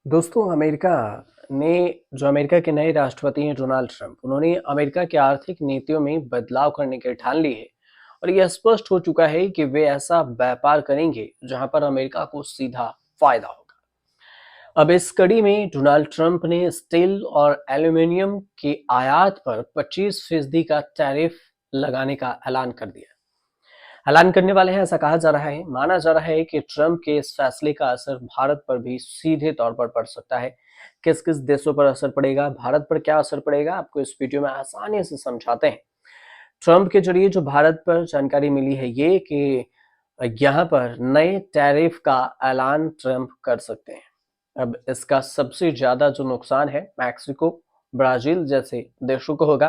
दोस्तों, अमेरिका के नए राष्ट्रपति हैं डोनाल्ड ट्रंप। उन्होंने अमेरिका की आर्थिक नीतियों में बदलाव करने की ठान ली है और यह स्पष्ट हो चुका है कि वे ऐसा व्यापार करेंगे जहां पर अमेरिका को सीधा फायदा होगा। अब इस कड़ी में डोनाल्ड ट्रंप ने स्टील और एल्यूमीनियम की आयात पर 25% का टैरिफ लगाने का ऐलान करने वाले हैं, ऐसा कहा जा रहा है। माना जा रहा है कि ट्रंप के इस फैसले का असर भारत पर भी सीधे तौर पर पड़ सकता है। किस किस देशों पर असर पड़ेगा, भारत पर क्या असर पड़ेगा, आपको इस वीडियो में आसानी से समझाते हैं। ट्रंप के जरिए जो भारत पर जानकारी मिली है ये कि यहाँ पर नए टैरिफ का ऐलान ट्रंप कर सकते हैं। अब इसका सबसे ज्यादा जो नुकसान है मैक्सिको, ब्राजील जैसे देशों को होगा।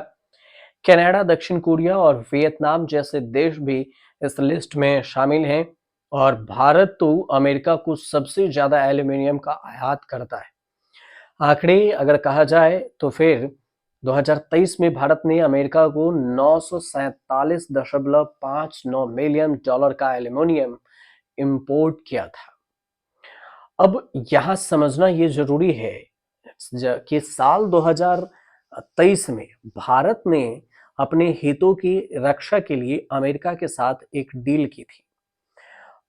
कनाडा, दक्षिण कोरिया और वियतनाम जैसे देश भी इस लिस्ट में शामिल हैं और भारत तो अमेरिका को सबसे ज्यादा एल्यूमीनियम का आयात करता है। आंकड़े अगर कहा जाए तो फिर 2023 में भारत ने अमेरिका को 947.59 मिलियन डॉलर का एल्यूमीनियम इंपोर्ट किया था। अब यहां समझना ये जरूरी है कि साल 2023 में भारत ने अपने हितों की रक्षा के लिए अमेरिका के साथ एक डील की थी।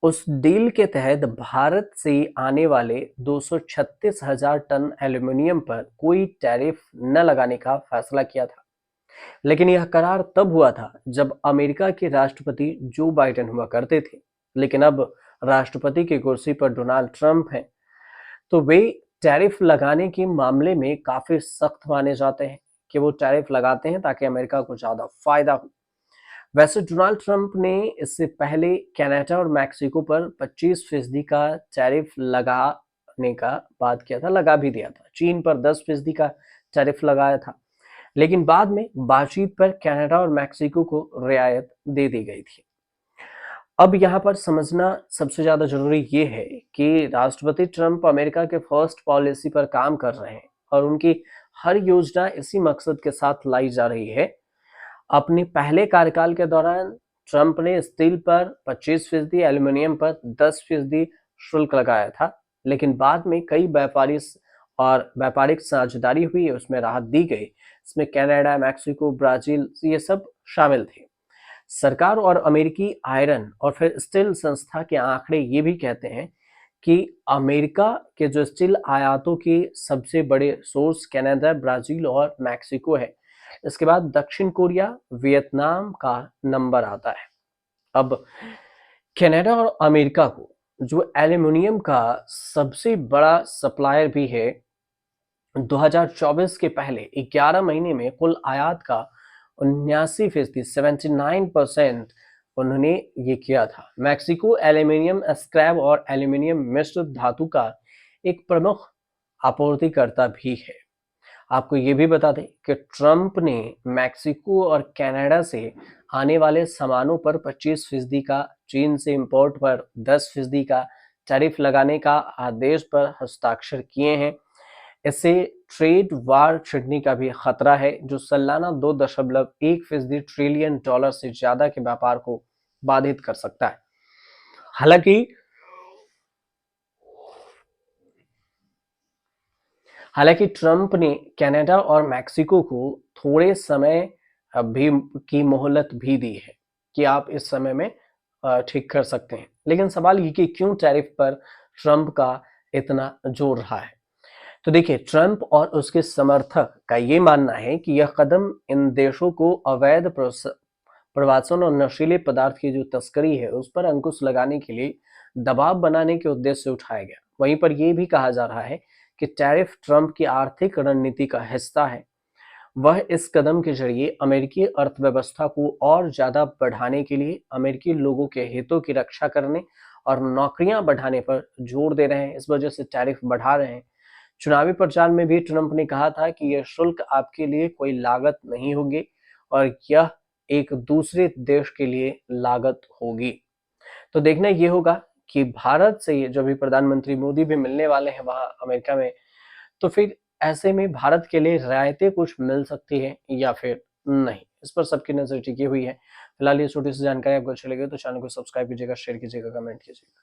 उस डील के तहत भारत से आने वाले 236,000 टन एल्यूमीनियम पर कोई टैरिफ न लगाने का फैसला किया था। लेकिन यह करार तब हुआ था जब अमेरिका के राष्ट्रपति जो बाइडेन हुआ करते थे। लेकिन अब राष्ट्रपति की कुर्सी पर डोनाल्ड ट्रंप हैं, तो वे टैरिफ लगाने के मामले में काफी सख्त माने जाते हैं कि वो टैरिफ लगाते हैं ताकि अमेरिका को ज्यादा फायदा हो। वैसे डोनाल्ड ट्रंप ने इससे पहले कनाडा और मैक्सिको पर 25% का टैरिफ लगाने का बात किया था, लगा भी दिया था। चीन पर 10% का टैरिफ लगाया था, लेकिन बाद में बातचीत पर कनाडा और मैक्सिको को रियायत दे दी गई थी। अब यहाँ पर समझना सबसे ज्यादा जरूरी ये है कि राष्ट्रपति ट्रंप अमेरिका के फर्स्ट पॉलिसी पर काम कर रहे हैं और उनकी हर योजना इसी मकसद के साथ लाई जा रही है। अपने पहले कार्यकाल के दौरान ट्रंप ने स्टील पर 25%, एल्यूमीनियम पर 10% शुल्क लगाया था, लेकिन बाद में कई व्यापारिक साझेदारी हुई, उसमें राहत दी गई। इसमें कनाडा, मैक्सिको, ब्राजील ये सब शामिल थे। सरकार और अमेरिकी आयरन और फिर स्टील संस्था के आंकड़े ये भी कहते हैं कि अमेरिका के जो स्टील आयातों के सबसे बड़े सोर्स कनाडा, ब्राजील और मैक्सिको है। इसके बाद दक्षिण कोरिया, वियतनाम का नंबर आता है। अब कनाडा और अमेरिका को जो एल्यूमिनियम का सबसे बड़ा सप्लायर भी है, 2024 के पहले 11 महीने में कुल आयात का 79%, 79% उन्होंने ये किया था। मैक्सिको एल्यूमिनियम स्क्रैप और एल्यूमिनियम मिश्र धातु का एक प्रमुख आपूर्तिकर्ता भी है। आपको ये भी बता दें कि ट्रंप ने मैक्सिको और कनाडा से आने वाले सामानों पर 25% का, चीन से इंपोर्ट पर 10% का टैरिफ लगाने का आदेश पर हस्ताक्षर किए हैं। इससे ट्रेड वार छिड़ने का भी खतरा है, जो सालाना 2.1% ट्रिलियन डॉलर से ज्यादा के व्यापार को बाधित कर सकता है। हालांकि हालांकि ट्रंप ने कनाडा और मैक्सिको को थोड़े समय भी की मोहलत भी दी है कि आप इस समय में ठीक कर सकते हैं। लेकिन सवाल ये कि क्यों टैरिफ पर ट्रंप का इतना जोर रहा है। तो देखिए, ट्रंप और उसके समर्थक का ये मानना है कि यह कदम इन देशों को अवैध प्रवासन और नशीले पदार्थ की जो तस्करी है उस पर अंकुश लगाने के लिए दबाव बनाने के उद्देश्य से उठाया गया। वहीं पर यह भी कहा जा रहा है कि टैरिफ ट्रंप की आर्थिक रणनीति का हिस्सा है। वह इस कदम के जरिए अमेरिकी अर्थव्यवस्था को और ज्यादा बढ़ाने के लिए, अमेरिकी लोगों के हितों की रक्षा करने और नौकरियां बढ़ाने पर जोर दे रहे हैं। इस वजह से टैरिफ बढ़ा रहे हैं। चुनावी प्रचार में भी ट्रंप ने कहा था कि यह शुल्क आपके लिए कोई लागत नहीं होगी और यह एक दूसरे देश के लिए लागत होगी। तो देखना यह होगा कि भारत से जो भी प्रधानमंत्री मोदी भी मिलने वाले हैं वहां अमेरिका में, तो फिर ऐसे में भारत के लिए रियायतें कुछ मिल सकती है या फिर नहीं। इस पर सबकी नजर टिकी हुई है। फिलहाल ये छोटी सी जानकारी आपको अच्छी लगी तो चैनल को सब्सक्राइब कीजिएगा, शेयर कीजिएगा, कमेंट कीजिएगा।